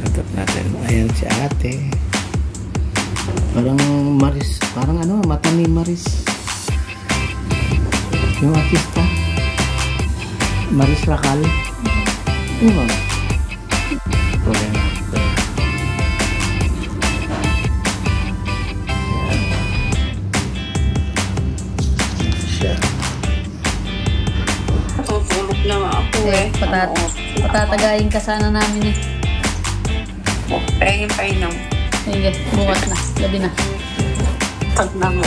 Tatap natin. Ayan si ate. Parang Maris. Parang ano, mata ni Maris. Yung artista. Maris Racal. Ano? Problema. Tutulog na nga ako eh. Patatagayin ka sana namin eh. Pahing-pahing. Sige, bukas na. Gabi na. Tag na mo.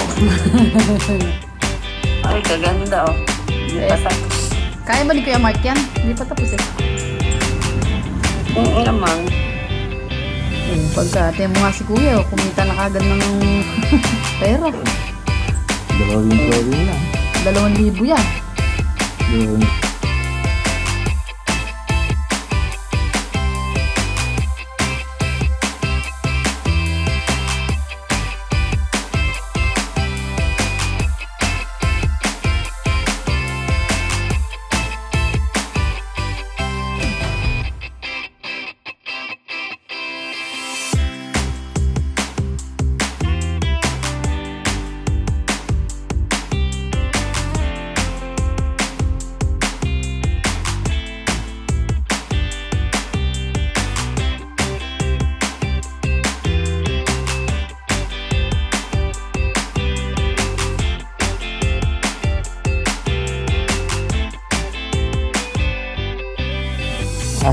Ay, kaganda oh. Hindi pa tapos. Kaya ba ni Kuya Mark yan? Hindi pa tapos eh. Oo naman. Pagka mo nga si Kuya, kumita na kagad ng pera. 2,000 lang. 2,000 yan. Yun.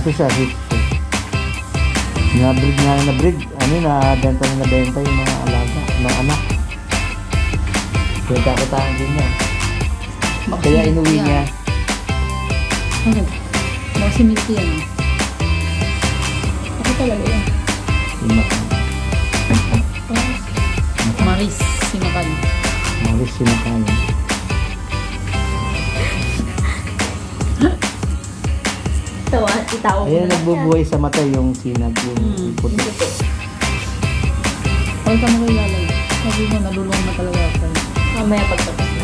Kasi siya, na-breed nga na-breed. Ano, na-benta yung mga alaga, mga anak. Pinagkakitaan din niya. Kaya inuwi niya. Ano? Masimilti yan. Ako talaga yan. Maris Simakan. Maris Simakan. Ayan, nagbubuhay sa mata yung sinag, yung puti. Huwag ka makilalay. Sabi mo, nalulong na talaga ako. Mamaya pagtapos na.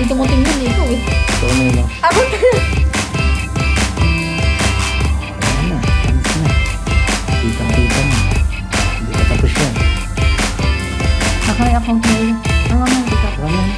tumuting yun ikaw eh. So, ano yun? Abot! Ayan na. Alis na. Kitang-kita na. Hindi ka tapos yan. Nakaya akong ngayon. Ang mga hindi ka. Wala na.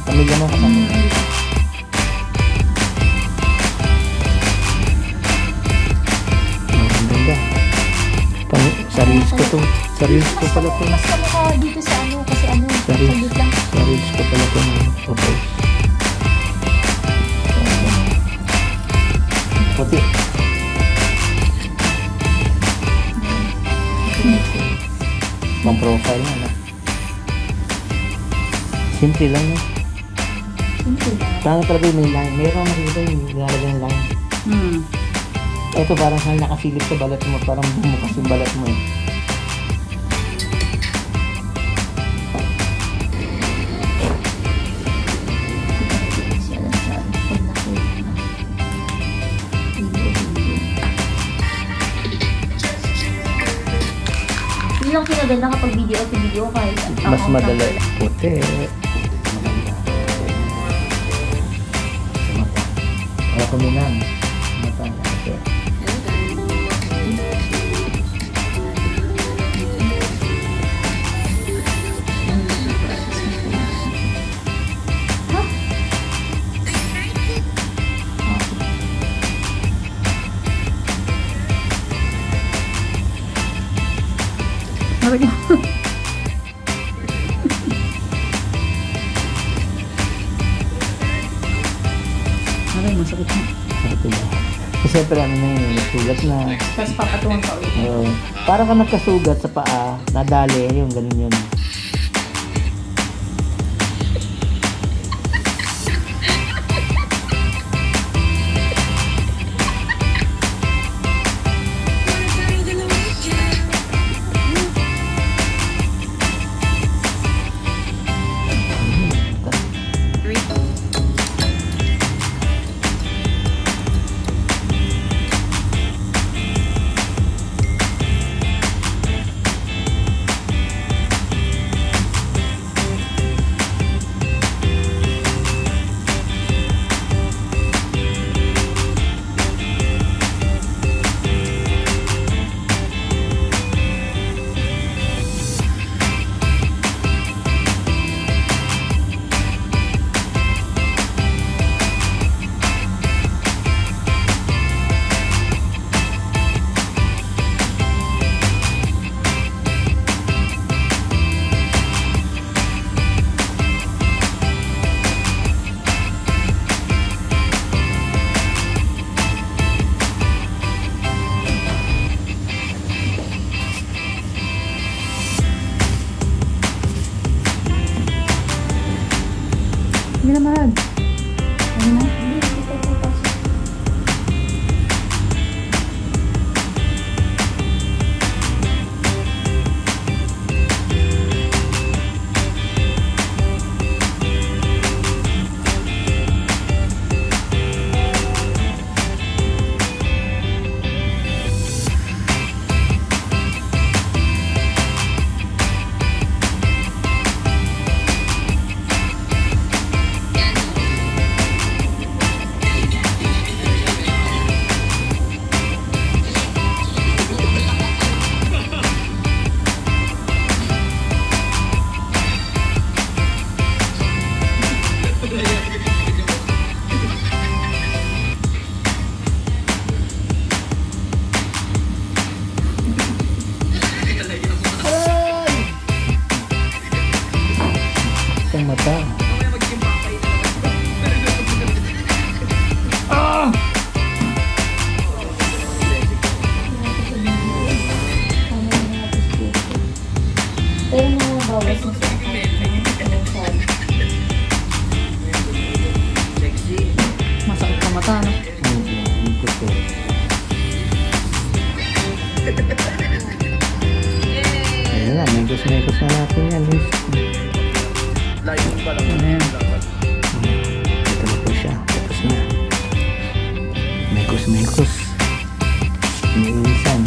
Pamilya mo kasama. Ang ganda. Sa reels ko to. Sa reels ko pala to. Mas kamukha dito sa ano, kasi ano, Sorry. saglit lang. Sa reels ko pala to. Photos. Puti. Pang profile na na. Simple lang na. Simple lang. Parang talaga may line. Meron nakikita yung nilalagay ng line. Ito parang saan nakasilip sa balat mo. Parang bumukas yung balat mo eh. Yun lang kinaganda kapag video to video kahit Mas madala. Puti. Maganda. Sa mata. Wala ko minang. Mata. Puti. Aray, masakit na. Ito ba? Kasi siyempre ano na yun. Nagsugat na. Tapos papatuwang ka ulit. Parang ka nagkasugat sa paa. Nadali. Yung ganun yun. Hindi naman. Ano na? Ang mata. Pero mga bawas na sa akin. yan. Masakit sa mata, no? Gusto. Ayan na, mekos na natin yan. Ano yan? Ito na po siya. Tapos na. Mekos. Iniisan.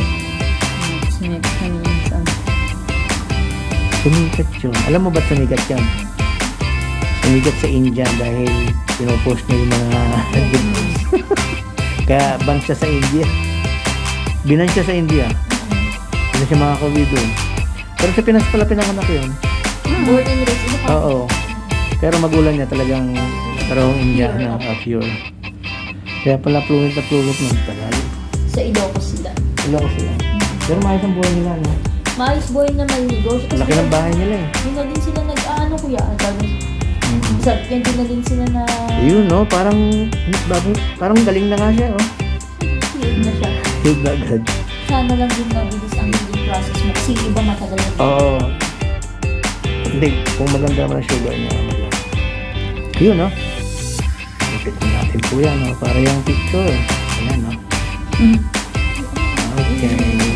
Sumikat yun. Alam mo ba't sumikat yun? Sumikat sa India dahil pinopost niya yung mga kaya ban siya sa India. Binan siya sa India. Hindi siya makakawin doon. Pero sa Pinas pala pinanganak yun. Born and raised. Oo. Pero magulang niya talagang parang India na pure. Kaya pala fluent nun. Tagalog. Sa Ilocos sila. Ilocos sila. Pero maayos ang buhay nila, no? Maayos boy na malnegosyo. Laki ng bahay nila eh. Yun na din sila nag-ano kuya. Yan din na din sila na... Yun, no? Parang galing na nga siya, oh. Healed na siya. Healed na agad. Sana lang din mabilis ang healing process mo. Kasi iba matagal na. Oo. Hindi, kung maganda naman ang sugar niya, maganda. Yun, no? Lapit natin po yan, no? Para yung picture. Ayan, no? Okay.